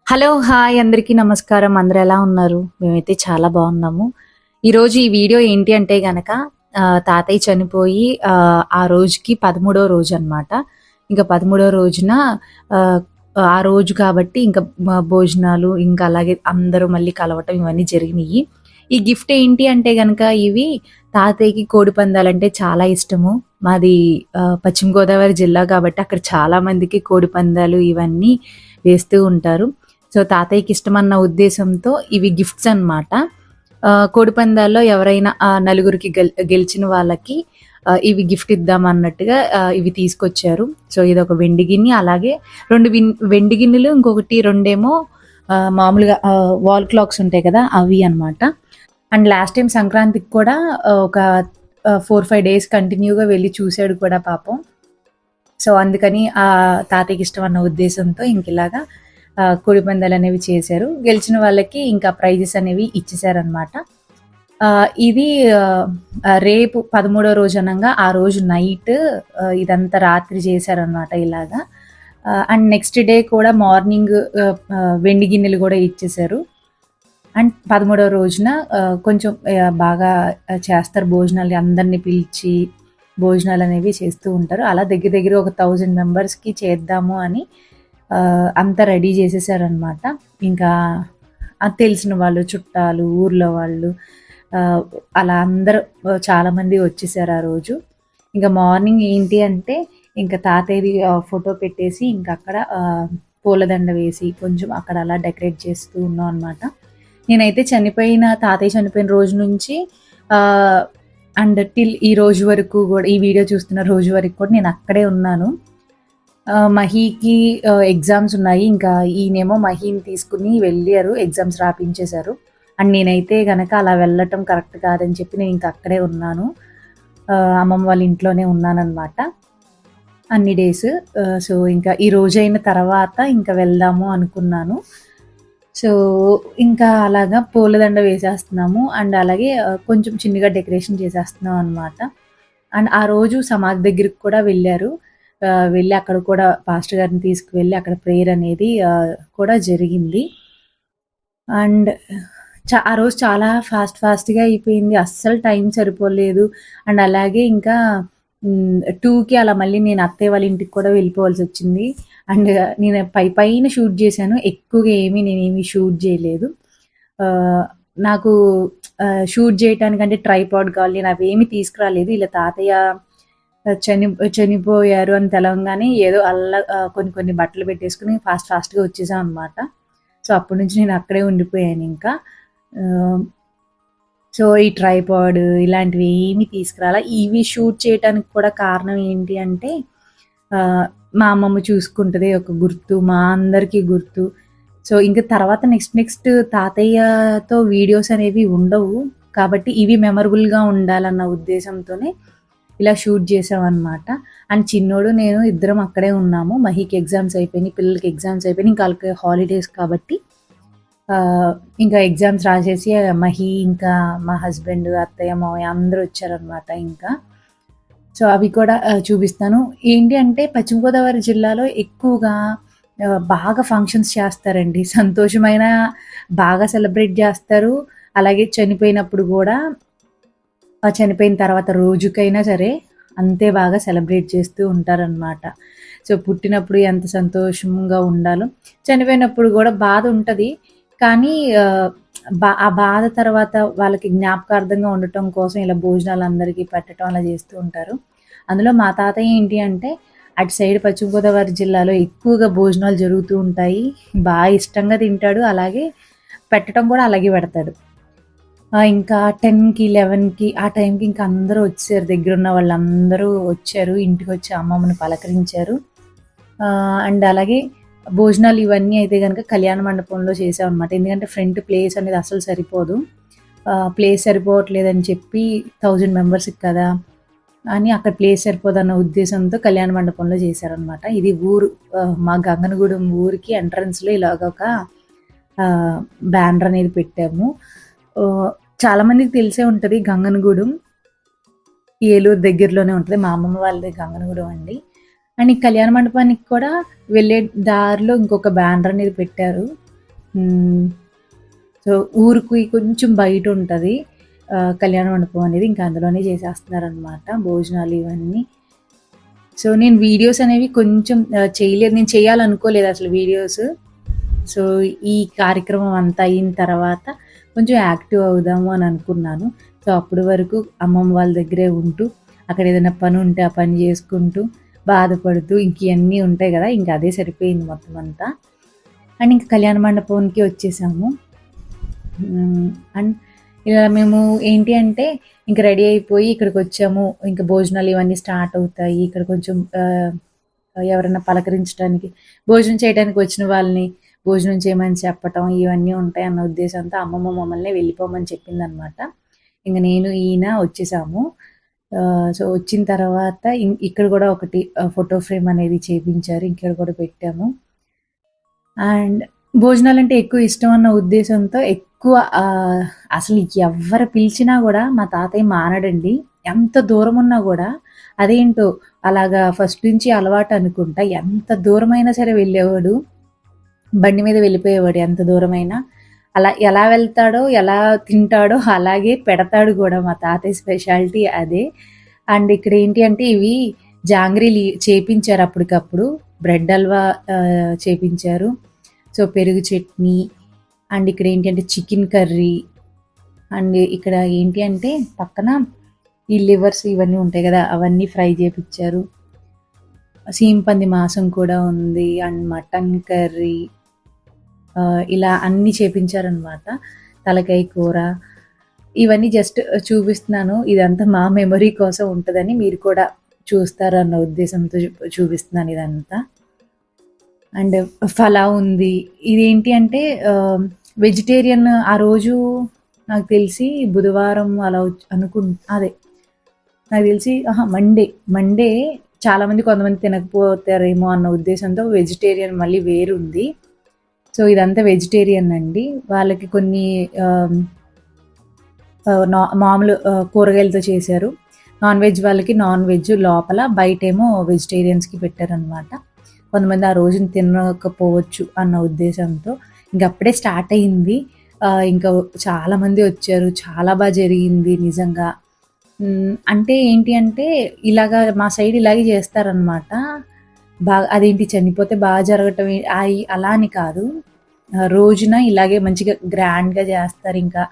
Hello! Hi! అందరికీ నమస్కారం. అందరూ ఎలా ఉన్నారు? మేమైతే చాలా బాగున్నాము. ఈరోజు ఈ వీడియో ఏంటి అంటే గనక తాతయ్య చనిపోయి ఆ రోజుకి 13వ రోజనమాట. ఇంక 13వ రోజున ఆహ్, ఆ రోజు కాబట్టి ఇంక భోజనాలు ఇంకా అలాగే అందరూ మళ్ళీ కలవటం ఇవన్నీ జరిగినియి. ఈ గిఫ్ట్ ఏంటి అంటే గనక ఇవి తాతయ్యకి కోడి పందాలంటే చాలా ఇష్టము. మాది పశ్చిమ గోదావరి జిల్లా కాబట్టి అక్కడ చాలా మందికి కోడి పందాలు ఇవన్నీ వేస్తూ ఉంటారు. సో, తాతయ్యకి ఇష్టమన్న ఉద్దేశంతో ఇవి గిఫ్ట్స్ అనమాట. కోడిపందాల్లో ఎవరైనా నలుగురికి గెలిచిన వాళ్ళకి ఇవి గిఫ్ట్ ఇద్దామన్నట్టుగా ఇవి తీసుకొచ్చారు. సో, ఇదొక వెండి గిన్ని, అలాగే 2 వెండి గిన్నెలు, ఇంకొకటి రెండేమో మామూలుగా వాల్ క్లాక్స్ ఉంటాయి కదా! అవి అనమాట. అండ్ లాస్ట్ టైమ్ సంక్రాంతికి కూడా ఒక 4, 5 డేస్ కంటిన్యూగా వెళ్లి చూసాడు కూడా పాపం. సో, అందుకని తాతయ్యకి ఇష్టం అన్న ఉద్దేశంతో ఇంకిలాగా కోడిపందాలనేవి చేశారు. గెలిచిన వాళ్ళకి ఇంకా ప్రైజెస్ అనేవి ఇచ్చేసారనమాట. ఇది రేపు 13వ రోజు అనంగా ఆ రోజు నైట్ ఇదంతా రాత్రి చేశారనమాట ఇలాగా. అండ్ నెక్స్ట్ డే కూడా మార్నింగ్ వెండి గిన్నెలు గూడా ఇచ్చేశారు. అండ్ 13వ రోజున కొంచెం బాగా చేస్తారు భోజనాలు. అందరిని పిలిచి భోజనాలనేవి చేస్తూ ఉంటారు. అలా దగ్గర దగ్గర ఒక 1000 మెంబర్స్‌కి చేద్దాము అని అంతా రెడీ చేసేసారనమాట. ఇంకా తెలిసిన వాళ్ళు, చుట్టాలు, ఊర్లో వాళ్ళు అలా అందరూ చాలామంది వచ్చేసారు ఆ రోజు. ఇంక మార్నింగ్ ఏంటి అంటే ఇంక తాతయ్యది ఫోటో పెట్టేసి ఇంకక్కడ పూలదండ వేసి కొంచెం అక్కడ అలా డెకరేట్ చేస్తూ ఉన్నాం అనమాట. నేనైతే తాతయ్య చనిపోయిన రోజు నుంచి అండ్ టిల్ ఈ రోజు వరకు గూడా, ఈ వీడియో చూస్తున్న రోజు వరకు కూడా నేను అక్కడే ఉన్నాను. మహీకి ఎగ్జామ్స్ ఉన్నాయి. ఇంకా ఈయనేమో మహీని తీసుకొని వెళ్ళారు. ఎగ్జామ్స్ రాపించేశారు. అండ్ నేనైతే గనక అలా వెళ్ళటం కరెక్ట్ కాదని చెప్పి నేను ఇంక అక్కడే ఉన్నాను. అమ్మమ్మ వాళ్ళ ఇంట్లోనే ఉన్నాననమాట అన్ని డేస్. సో, ఇంకా ఈ రోజైన తర్వాత ఇంక వెళ్దాము అనుకున్నాను. సో, ఇంకా అలాగా పూలదండ వేసేస్తున్నాము. అండ్ అలాగే కొంచెం చిన్నగా డెకరేషన్ చేసేస్తున్నాం అనమాట. అండ్ ఆ రోజు సమాధి దగ్గరికి కూడా వెళ్ళారు. వెళ్ళి అక్కడ కూడా పాస్టర్ గారిని తీసుకువెళ్ళి అక్కడ ప్రేయర్ అనేది కూడా జరిగింది. అండ్ ఆ రోజు చాలా ఫాస్ట్‌గా అయిపోయింది. అస్సలు టైం సరిపోలేదు. అండ్ అలాగే ఇంకా 2కి అలా మళ్ళీ నేను అత్తయ్య వాళ్ళ ఇంటికి కూడా వెళ్ళిపోవాల్సొచ్చింది. అండ్ నేను పైన షూట్ చేశాను. ఎక్కువగా నేనేమి షూట్ చేయలేదు. నాకు షూట్ చేయటానికంటే ట్రైపాడ్ కావాలి. నేను అవేమి తీసుకురాలేదు. ఇలా తాతయ్య చని చనిపోయారు అని తెలవంగానే ఏదో కొన్ని కొన్ని బట్టలు పెట్టేసుకొని ఫాస్ట్‌గా వచ్చేసాం అనమాట. సో, అప్పటి నుంచి నేను అక్కడే ఉండిపోయానింకా. సో, ఈ ట్రైపాడ్ ఇలాంటివి ఏమి తీసుకురాలా. ఇవి షూట్ చేయటానికి కూడా కారణం ఏంటి అంటే మా అమ్మమ్మ చూసుకుంటది ఒక గుర్తు. మా అందరికీ గుర్తు. సో, ఇంక తర్వాత నెక్స్ట్ తాతయ్యతో వీడియోస్ అనేవి ఉండవు. కాబట్టి ఇవి మెమరబుల్‌గా ఉండాలన్న ఉద్దేశంతోనే ఇలా షూట్ చేసామనమాట. అండ్ చిన్నోడు, నేను ఇద్దరం అక్కడే ఉన్నాము. మహీకి ఎగ్జామ్స్ అయిపోయినాయి. పిల్లలకి ఎగ్జామ్స్ అయిపోయినాయి. ఇంకా ఆళ్ళకి హాలిడేస్ కాబట్టి ఇంకా ఎగ్జామ్స్ రాసేసి మహీ, ఇంకా మా హస్బెండ్, అత్తయ్య, మావయ్య అందరూ వచ్చారనమాట ఇంకా. సో, అవి కూడా చూపిస్తాను. ఏంటి అంటే పశ్చిమ గోదావరి జిల్లాలో ఎక్కువగా బాగా ఫంక్షన్స్ చేస్తారండి. సంతోషమైన బాగా సెలబ్రేట్ చేస్తారు. అలాగే చనిపోయినప్పుడు గూడా చనిపోయిన తర్వాత రోజుకైనా సరే అంతే బాగా సెలబ్రేట్ చేస్తూ ఉంటారనమాట. సో, పుట్టినప్పుడు ఎంత సంతోషంగా ఉండాలో, చనిపోయినప్పుడు గూడా బాధుంటది. కానీ ఆ బాధ తర్వాత వాళ్ళకి జ్ఞాపకార్థంగా ఉండటం కోసం ఇలా భోజనాలు అందరికీ పెట్టడం అలా చేస్తూ ఉంటారు. అందులో మా తాతయ్య ఏంటి అంటే అటు సైడ్ పశ్చిమ గోదావరి జిల్లాలో ఎక్కువగా భోజనాలు జరుగుతూ ఉంటాయి. ఇష్టంగా తింటాడు. అలాగే పెట్టటం కూడా అలాగే పెడతాడు. ఇంకా 10కి, 11కి ఆ టైంకి ఇంకా అందరూ వచ్చేసారు. దగ్గరున్న వాళ్ళందరూ వచ్చారు. ఇంటికొచ్చి అమ్మమ్మని పలకరించారు. అండ్ అలాగే భోజనాలు ఇవన్నీ అయితే గనక కళ్యాణ మండపంలో చేసామనమాట. ఎందుకంటే ఫ్రంట్ ప్లేస్ అనేది అసలు సరిపోదు. ప్లేస్ సరిపోవట్లేదని చెప్పి 1000 మెంబర్స్‌కి కదా అని అక్కడ ప్లేస్ సరిపోదన్న ఉద్దేశంతో కళ్యాణ మండపంలో చేశారనమాట. ఇది ఊరు మా గంగనగూడెం ఊరికి ఎంట్రన్స్‌లో ఇలాగ ఒక బ్యానర్ అనేది పెట్టాము. చాలా మందికి తెలిసే ఉంటది గంగనగూడెం. ఏలూరు దగ్గరలోనే ఉంటది. మా అమ్మమ్మ వాళ్ళది గంగనగూడెం అండి. అండ్ ఈ కళ్యాణ మండపానికి కూడా వెళ్ళే దారిలో ఇంకొక బ్యానర్ అనేది పెట్టారు. హ్మ్. సో, ఊరికి కొంచెం బయటుంటది కళ్యాణ మండపం అనేది. ఇంకా అందులోనే చేసేస్తున్నారనమాట భోజనాలు ఇవన్నీ. సో, నేను వీడియోస్ అనేవి కొంచెం చేయలేదు. నేను చేయాలనుకోలేదు అసలు వీడియోస్. సో, ఈ కార్యక్రమం అంతా అయిన తర్వాత కొంచెం యాక్టివ్ అవుదాము అని అనుకున్నాను. సో, అప్పటి వరకు అమ్మమ్మ వాళ్ళ దగ్గరే ఉంటూ, అక్కడ ఏదైనా పని ఉంటే ఆ పని చేసుకుంటూ, బాధపడుతూ ఇంక ఇయన్నీ ఉంటాయి గదా! ఇంక అదే సరిపోయింది మొత్తం అంతా. అండ్ ఇంక కళ్యాణ మండపానికి వచ్చేసాము. అండ్ ఇలా మేము ఏంటి అంటే ఇంక రెడీ అయిపోయి ఇక్కడికొచ్చాము. ఇంక భోజనాలు ఇవన్నీ స్టార్ట్ అవుతాయి. ఇక్కడ కొంచెం ఎవరన్నా పలకరించడానికి, భోజనం చేయడానికి వచ్చిన వాళ్ళని భోజనం చేయమని చెప్పటం ఇవన్నీ ఉంటాయన్న ఉద్దేశంతో అమ్మమ్మ మమ్మల్ని వెళ్ళిపోమని చెప్పిందనమాట. ఇంక నేను, ఈయన వచ్చేసాము. సో, వచ్చిన తర్వాత ఇక్కడ గూడా ఒకటి ఫోటో ఫ్రేమ్ అనేది చేపించారు. ఇక్కడ కూడా పెట్టాము. అండ్ భోజనాలంటే ఎక్కువ ఇష్టం అన్న ఉద్దేశంతో ఎక్కువ అసలు ఎవ్వరు పిలిచినా గూడా మా తాతయ్య మానడండి. ఎంత దూరమున్నా గూడా అదేంటో అలాగా ఫస్ట్ నుంచి అలవాటు అనుకుంటా. ఎంత దూరమైనా సరే వెళ్ళేవాడు. బండి మీద వెళ్ళిపోయేవాడు ఎంత దూరమైనా. అలా ఎలా వెళ్తాడో, ఎలా తింటాడో అలాగే పెడతాడు గూడా మా తాతయ్య స్పెషాలిటీ అదే. అండ్ ఇక్కడేంటి అంటే ఇవి జాంగ్రీలు చేపించారు అప్పటికప్పుడు. బ్రెడ్ హల్వా చేపించారు. సో, పెరుగు చట్నీ అండ్ ఇక్కడేంటి అంటే చికెన్ కర్రీ అండ్ ఇక్కడ ఏంటి అంటే పక్కన ఈ లివర్స్ ఇవన్నీ ఉంటాయి గదా! అవన్నీ ఫ్రై చేపిచ్చారు. సీంపంది మాంసం కూడా ఉంది. అండ్ మటన్ కర్రీ ఇలా అన్నీ చేపించారనమాట. తలకాయ కూర ఇవన్నీ జస్ట్ చూపిస్తున్నాను. ఇదంతా మా మెమరీ కోసం ఉంటదని మీరు కూడా చూస్తారన్న ఉద్దేశంతో చూపిస్తున్నాను ఇదంతా. అండ్ పలావ్ ఉంది. ఇదేంటి అంటే వెజిటేరియన్ ఆ రోజు నాకు తెలిసి బుధవారం అలా అదే నాకు తెలిసి మండే చాలామంది కొంతమంది తినకపోతారేమో అన్న ఉద్దేశంతో వెజిటేరియన్ మళ్ళీ వేరుంది. సో, ఇదంతా వెజిటేరియన్ అండి. వాళ్ళకి కొన్ని మామూలు కూరగాయలతో చేశారు. నాన్ వెజ్ వాళ్ళకి నాన్ వెజ్ లోపల, బయటేమో వెజిటేరియన్స్‌కి పెట్టారనమాట. కొంతమంది ఆ రోజున తినకపోవచ్చు అన్న ఉద్దేశంతో. ఇంకప్పుడే స్టార్ట్ అయింది. ఇంకా చాలామంది వచ్చారు. చాలా జరిగింది నిజంగా. అంటే ఏంటి అంటే ఇలాగా మా సైడ్ ఇలాగే చేస్తారనమాట. అదేంటి చనిపోతే జరగటం అలా అని కాదు. రోజున ఇలాగే మంచిగా గ్రాండ్‌గా చేస్తారింకా.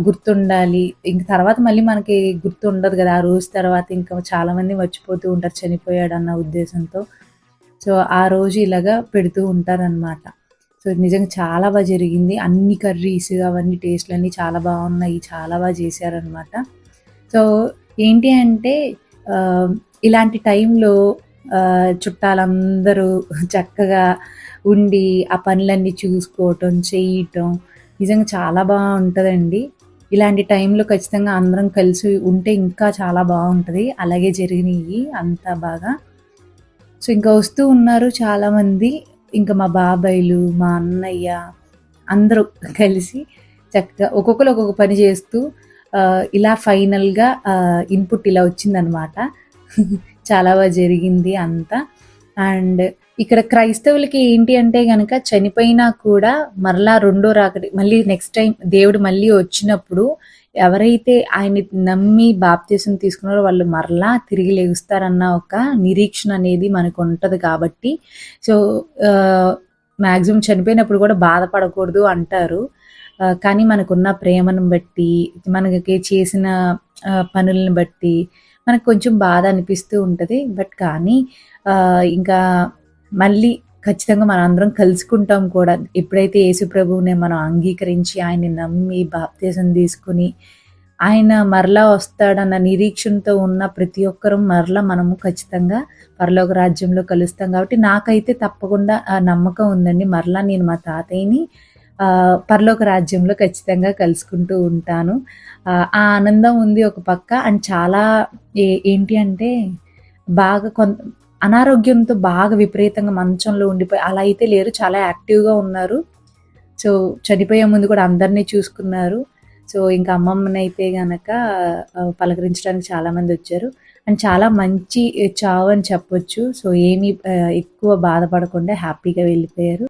గుర్తుండాలి. ఇంక తర్వాత మళ్ళీ మనకి గుర్తుండదు గదా! ఆ రోజు తర్వాత ఇంకా చాలామంది మర్చిపోతూ ఉంటారు చనిపోయాడన్న ఉద్దేశంతో. సో, ఆ రోజు ఇలాగా పెడుతూ ఉంటారనమాట. సో, నిజంగా చాలా జరిగింది. అన్ని కర్రీస్ అవన్నీ టేస్ట్‌లన్నీ చాలా బావున్నాయి. చాలా చేశారనమాట. సో, ఏంటి అంటే ఇలాంటి టైంలో చుట్టాలందరూ చక్కగా ఉండి ఆ పనులన్నీ చూసుకోవటం, చేయటం నిజంగా చాలా బావుంటదండి. ఇలాంటి టైంలో ఖచ్చితంగా అందరం కలిసి ఉంటే ఇంకా చాలా బావుంటది. అలాగే జరిగినియి అంతా బాగా. సో, ఇంకా వస్తూ ఉన్నారు చాలామంది. ఇంకా మా బాబాయిలు, మా అన్నయ్య అందరూ కలిసి చక్కగా ఒక్కొక్కళ్ళు ఒక్కొక్క పని చేస్తూ ఇలా ఫైనల్‌గా ఇన్‌పుట్ ఇలా వచ్చిందనమాట. చాలా జరిగింది అంతా. అండ్ ఇక్కడ క్రైస్తవులకి ఏంటి అంటే గనక చనిపోయినా కూడా మరలా రెండో రాకడ మళ్ళీ నెక్స్ట్ టైమ్ దేవుడు మళ్ళీ వచ్చినప్పుడు ఎవరైతే ఆయన్ని నమ్మి బాప్తిసం తీసుకున్నారో వాళ్ళు మరలా తిరిగి లెగుస్తారన్న ఒక నిరీక్షణ అనేది మనకు ఉంటది కాబట్టి సో, మాక్సిమం చనిపోయినప్పుడు కూడా బాధపడకూడదు అంటారు. కానీ మనకున్న ప్రేమను బట్టి, మనకి చేసిన పనులను బట్టి మనకు కొంచెం బాధ అనిపిస్తూ ఉంటది. బట్ కానీ ఇంకా మళ్ళీ ఖచ్చితంగా మనందరం కలుసుకుంటాం కూడా. ఎప్పుడైతే యేసు ప్రభువుని మనం అంగీకరించి, ఆయన్ని నమ్మి బాప్తిసం తీసుకొని, ఆయన మరలా వస్తాడన్న నిరీక్షణతో ఉన్న ప్రతి ఒక్కరం మరలా మనము ఖచ్చితంగా పరలోక రాజ్యంలో కలుస్తాం కాబట్టి, నాకైతే తప్పకుండా ఆ నమ్మకం ఉందండి. మరలా నేను మా తాతయ్యని పరలోక రాజ్యంలో ఖచ్చితంగా కలుసుకుంటూ ఉంటాను. ఆ ఆనందం ఉంది ఒక పక్క. అండ్ చాలా ఏంటి అంటే బాగా అనారోగ్యంతో బాగా విపరీతంగా మంచంలో ఉండిపోయి అలా అయితే లేరు. చాలా యాక్టివ్‌గా ఉన్నారు. సో, చనిపోయే ముందు కూడా అందరిని చూసుకున్నారు. సో, ఇంకా అమ్మమ్మనైతే గనక పలకరించడానికి చాలామందొచ్చారు. అండ్ చాలా మంచి చావు అని చెప్పొచ్చు. సో, ఏమీ ఎక్కువ బాధపడకుండా హ్యాపీగా వెళ్ళిపోయారు.